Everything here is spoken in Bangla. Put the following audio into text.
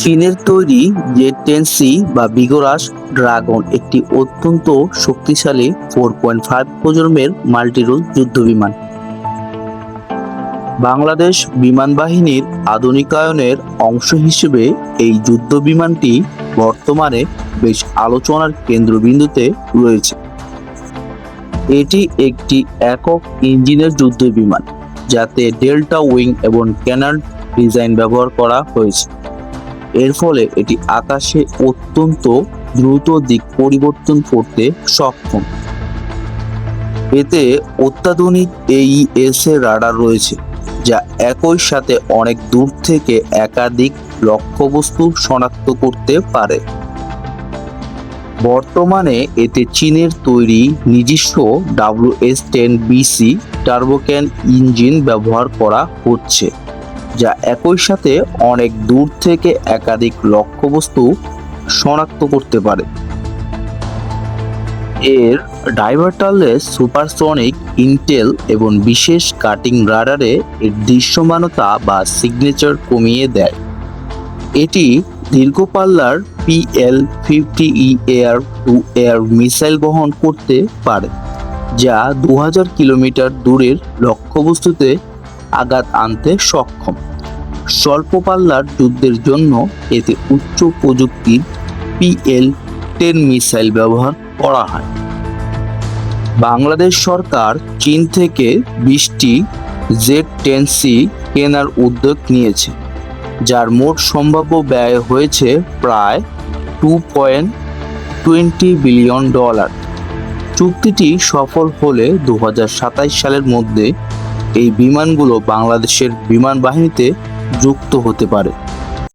চীনের তৈরি জেড-10C বা বিগরাস ড্রাগন একটি অত্যন্ত শক্তিশালী 4.5 প্রজন্মের মাল্টি-রোল যুদ্ধবিমান। বাংলাদেশ বিমান বাহিনীর আধুনিকায়নের অংশ হিসেবে এই যুদ্ধবিমানটি বর্তমানে বেশ আলোচনার কেন্দ্রবিন্দুতে রয়েছে। এটি একটি একক ইঞ্জিনের যুদ্ধবিমান, যাতে ডেল্টা উইং এবং ক্যানার্ড ডিজাইন ব্যবহার করা হয়েছে। এর ফলে এটি আকাশে অত্যন্ত দ্রুত দিক পরিবর্তন করতে সক্ষম। এতে অত্যাধুনিক AES রাডার রয়েছে, যা একই সাথে অনেক দূর থেকে একাধিক লক্ষ্যবস্তু শনাক্ত করতে পারে। বর্তমানে এতে চীনের তৈরি নিজস্ব WS-10BC টার্বোক্যান ইঞ্জিন ব্যবহার করা হচ্ছে, যা একই সাথে অনেক দূর থেকে একাধিক লক্ষ্যবস্তু শনাক্ত করতে পারে। এর ডাইভার্টারলেস সুপারসনিক ইন্টেল এবং বিশেষ কাটিং রাডারে এর দৃশ্যমানতা বা সিগনেচার কমিয়ে দেয়। এটি দীর্ঘ পাল্লার PL-50E air two air missile বহন করতে পারে, যা 2000 কিলোমিটার দূরের লক্ষ্যবস্তুতে আঘাত আনতে সক্ষম। স্বল্প পাল্লার যুদ্ধের জন্য এতে উচ্চ প্রযুক্তির PL-10 মিসাইল ব্যবহার করা হয়। বাংলাদেশ সরকার চীন থেকে 20টি জেড-10C কেনার উদ্যোগ নিয়েছে, যার মোট সম্ভাব্য ব্যয় হয়েছে প্রায় $2.20 বিলিয়ন। চুক্তিটি সফল হলে 2027 সালের মধ্যে এই বিমানগুলো বাংলাদেশের বিমান বাহিনীতে যুক্ত হতে পারে।